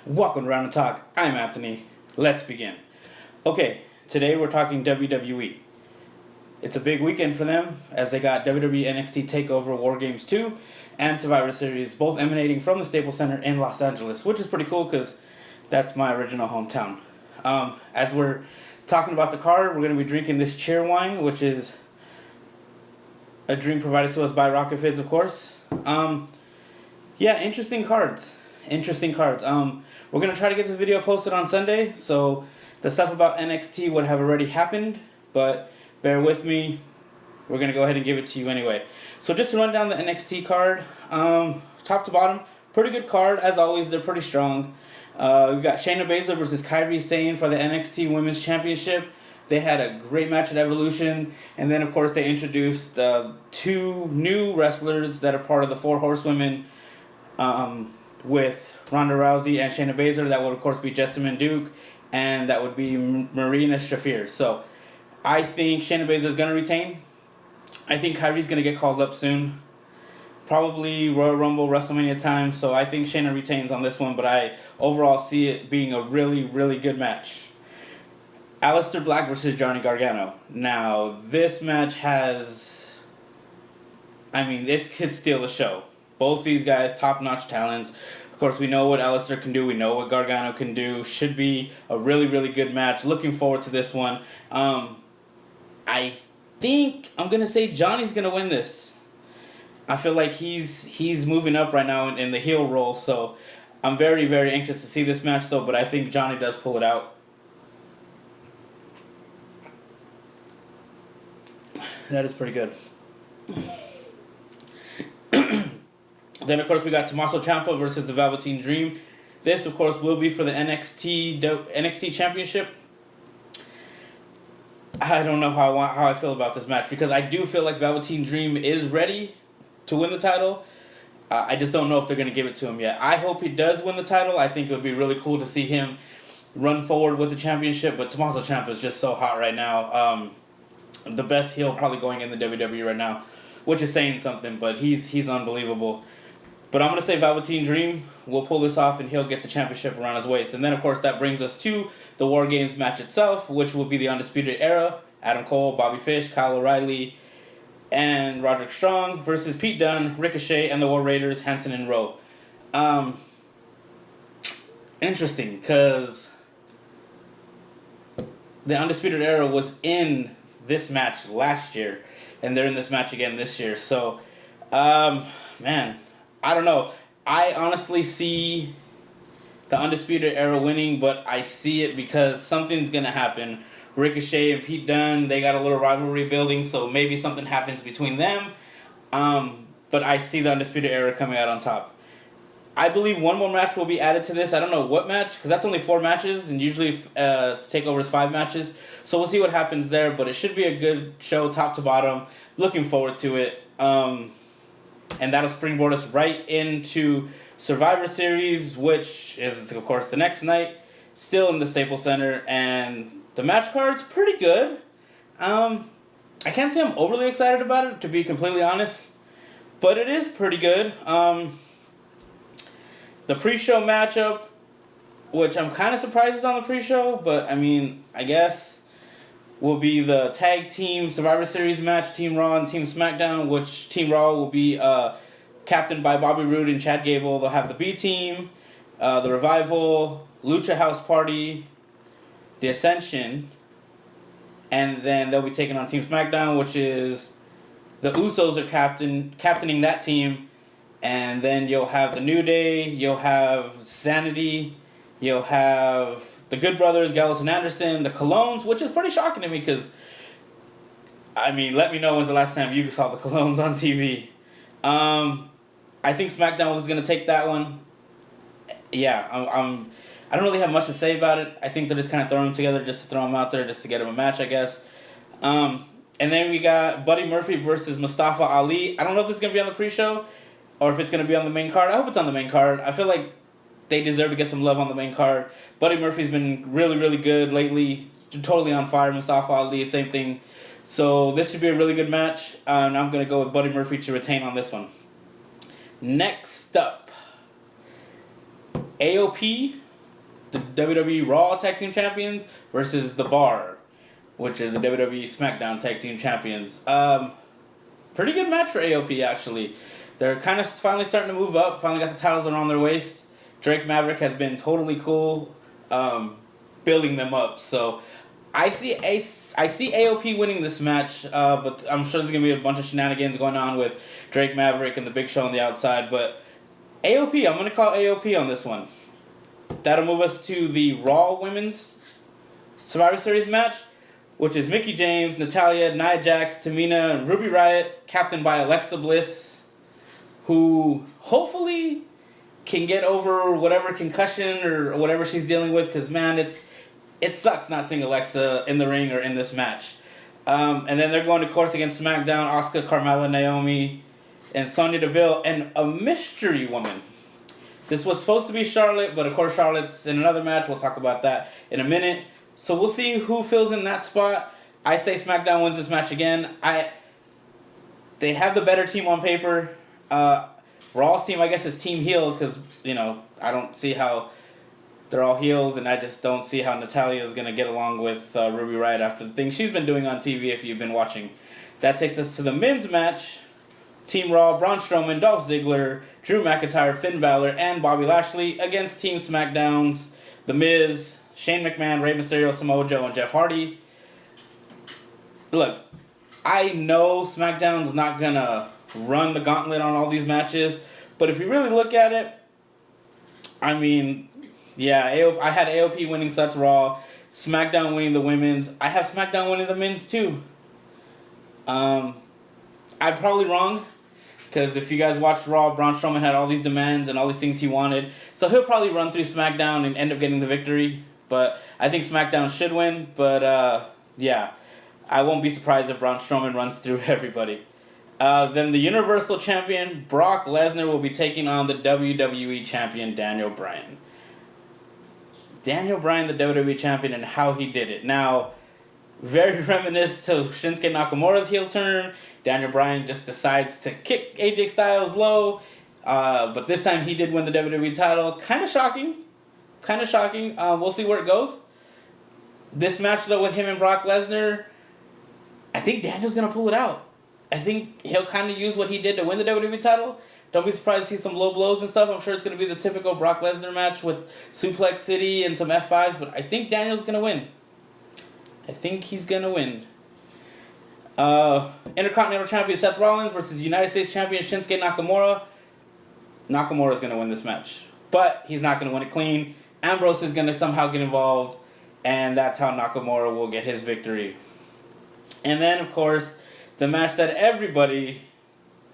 Welcome to Round and Talk. I'm Anthony. Let's begin. Okay, today we're talking WWE. It's a big weekend for them as they got WWE NXT TAKEOVER War Games 2 and Survivor Series, both emanating from the Staples Center in Los Angeles, which is pretty cool because that's my original hometown. As we're talking about the card, we're going to be drinking this cheer wine, which is a drink provided to us by Rocket Fizz, of course. Interesting cards. We're going to try to get this video posted on Sunday, so the stuff about NXT would have already happened, but bear with me. We're going to go ahead and give it to you anyway. So just to run down the NXT card, top to bottom, pretty good card. As always, they're pretty strong. We've got Shayna Baszler versus Kairi Sane for the NXT Women's Championship. They had a great match at Evolution, and then of course they introduced two new wrestlers that are part of the Four Horsewomen, with Ronda Rousey and Shayna Baszler. That would of course be Jessamyn Duke, and that would be Marina Shafir. So I think Shayna Baszler is going to retain. I think Kairi's going to get called up soon. Probably Royal Rumble, WrestleMania time. So I think Shayna retains on this one, but I overall see it being a really, really good match. Aleister Black versus Johnny Gargano. Now, this match this could steal the show. Both these guys, top-notch talents. Of course, we know what Aleister can do. We know what Gargano can do. Should be a really, really good match. Looking forward to this one. I think I'm going to say Johnny's going to win this. I feel like he's moving up right now in the heel role. So I'm very, very anxious to see this match, though. But I think Johnny does pull it out. That is pretty good. Then, of course, we got Tommaso Ciampa versus the Velveteen Dream. This, of course, will be for the NXT Championship. I don't know how I feel about this match because I do feel like Velveteen Dream is ready to win the title. I just don't know if they're going to give it to him yet. I hope he does win the title. I think it would be really cool to see him run forward with the championship. But Tommaso Ciampa is just so hot right now. The best heel probably going in the WWE right now, which is saying something, but he's unbelievable. But I'm going to say Velveteen Dream will pull this off and he'll get the championship around his waist. And then, of course, that brings us to the War Games match itself, which will be the Undisputed Era. Adam Cole, Bobby Fish, Kyle O'Reilly, and Roderick Strong versus Pete Dunne, Ricochet, and the War Raiders, Hanson and Rowe. Interesting, because the Undisputed Era was in this match last year, and they're in this match again this year. So, I don't know. I honestly see the Undisputed Era winning, but I see it because something's going to happen. Ricochet and Pete Dunne, they got a little rivalry building, so maybe something happens between them. But I see the Undisputed Era coming out on top. I believe one more match will be added to this. I don't know what match, because that's only 4 matches, and usually TakeOver is 5 matches. So we'll see what happens there, but it should be a good show, top to bottom. Looking forward to it. And that'll springboard us right into Survivor Series, which is, of course, the next night, still in the Staples Center, and the match card's pretty good. I can't say I'm overly excited about it, to be completely honest, but it is pretty good. The pre-show matchup, which I'm kind of surprised is on the pre-show, but I guess, will be the tag team Survivor Series match, Team Raw and Team SmackDown, which Team Raw will be captained by Bobby Roode and Chad Gable. They'll have the B-Team, the Revival, Lucha House Party, the Ascension, and then they'll be taking on Team SmackDown, which is the Usos are captaining that team. And then you'll have the New Day, you'll have Sanity, you'll have the Good Brothers, Gallows and Anderson, the Colognes, which is pretty shocking to me because, let me know when's the last time you saw the Colognes on TV. I think SmackDown was going to take that one. Yeah, I don't really have much to say about it. I think they're just kind of throwing them together just to throw them out there, just to get them a match, I guess. And then we got Buddy Murphy versus Mustafa Ali. I don't know if this is going to be on the pre-show or if it's going to be on the main card. I hope it's on the main card. I feel like they deserve to get some love on the main card. Buddy Murphy's been really, really good lately. Totally on fire. Mustafa Ali, same thing. So this should be a really good match. And I'm going to go with Buddy Murphy to retain on this one. Next up, AOP the WWE Raw Tag Team Champions versus The Bar, which is the WWE SmackDown Tag Team Champions. Pretty good match for AOP, actually. They're kind of finally starting to move up, finally got the titles around their waist. Drake Maverick has been totally cool building them up. So I see AOP winning this match, but I'm sure there's going to be a bunch of shenanigans going on with Drake Maverick and the Big Show on the outside. But AOP, I'm going to call AOP on this one. That'll move us to the Raw Women's Survivor Series match, which is Mickie James, Natalya, Nia Jax, Tamina, and Ruby Riott, captained by Alexa Bliss, who hopefully can get over whatever concussion or whatever she's dealing with, because, man, it sucks not seeing Alexa in the ring or in this match. And then they're going to course against SmackDown, Asuka, Carmella, Naomi, and Sonya Deville, and a mystery woman. This was supposed to be Charlotte, but of course Charlotte's in another match. We'll talk about that in a minute. So we'll see who fills in that spot. I say SmackDown wins this match again. They have the better team on paper. Raw's team, I guess, is team heel because, I don't see how they're all heels, and I just don't see how Natalya is going to get along with Ruby Riott after the things she's been doing on TV if you've been watching. That takes us to the men's match. Team Raw, Braun Strowman, Dolph Ziggler, Drew McIntyre, Finn Balor, and Bobby Lashley against Team SmackDown's The Miz, Shane McMahon, Rey Mysterio, Samoa Joe, and Jeff Hardy. Look, I know SmackDown's not going to run the gauntlet on all these matches, but if you really look at it, I mean, yeah, I had AOP winning Such Raw, SmackDown winning the women's. I have SmackDown winning the men's too. I'm probably wrong, because if you guys watched Raw, Braun Strowman had all these demands and all these things he wanted. So he'll probably run through SmackDown and end up getting the victory. But I think SmackDown should win. But, yeah, I won't be surprised if Braun Strowman runs through everybody. Then the Universal Champion, Brock Lesnar, will be taking on the WWE Champion, Daniel Bryan. Daniel Bryan, the WWE Champion, and how he did it. Now, very reminiscent to Shinsuke Nakamura's heel turn. Daniel Bryan just decides to kick AJ Styles low. But this time he did win the WWE title. Kind of shocking. We'll see where it goes. This match, though, with him and Brock Lesnar, I think Daniel's going to pull it out. I think he'll kind of use what he did to win the WWE title. Don't be surprised to see some low blows and stuff. I'm sure it's going to be the typical Brock Lesnar match with Suplex City and some F5s. But I think Daniel's going to win. I think he's going to win. Intercontinental Champion Seth Rollins versus United States Champion Shinsuke Nakamura. Nakamura's going to win this match. But he's not going to win it clean. Ambrose is going to somehow get involved. And that's how Nakamura will get his victory. And then, of course, the match that everybody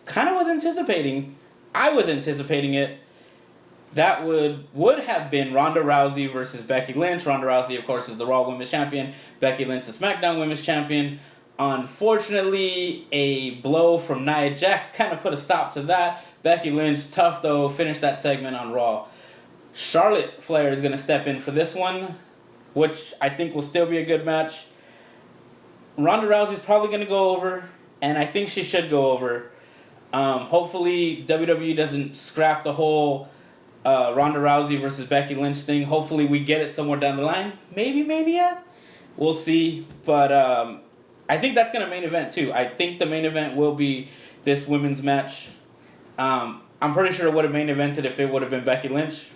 kind of was anticipating. I was anticipating it. That would have been Ronda Rousey versus Becky Lynch. Ronda Rousey, of course, is the Raw Women's Champion. Becky Lynch, the SmackDown Women's Champion. Unfortunately, a blow from Nia Jax kind of put a stop to that. Becky Lynch, tough though, finished that segment on Raw. Charlotte Flair is going to step in for this one, which I think will still be a good match. Ronda Rousey's probably going to go over, and I think she should go over. Hopefully, WWE doesn't scrap the whole Ronda Rousey versus Becky Lynch thing. Hopefully, we get it somewhere down the line. Maybe Mania? We'll see. But I think that's going to main event, too. I think the main event will be this women's match. I'm pretty sure it would have main evented if it would have been Becky Lynch.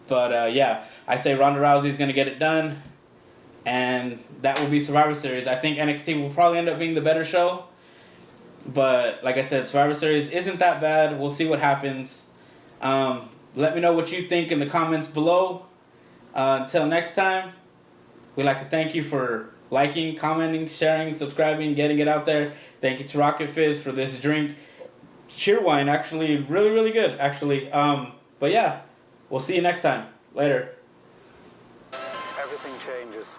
But, yeah, I say Ronda Rousey's going to get it done. And that will be Survivor Series. I think NXT will probably end up being the better show. But, like I said, Survivor Series isn't that bad. We'll see what happens. Let me know what you think in the comments below. Until next time, we'd like to thank you for liking, commenting, sharing, subscribing, getting it out there. Thank you to Rocket Fizz for this drink. Cheerwine, actually, really, really good, actually. But yeah, we'll see you next time. Later. Everything changes.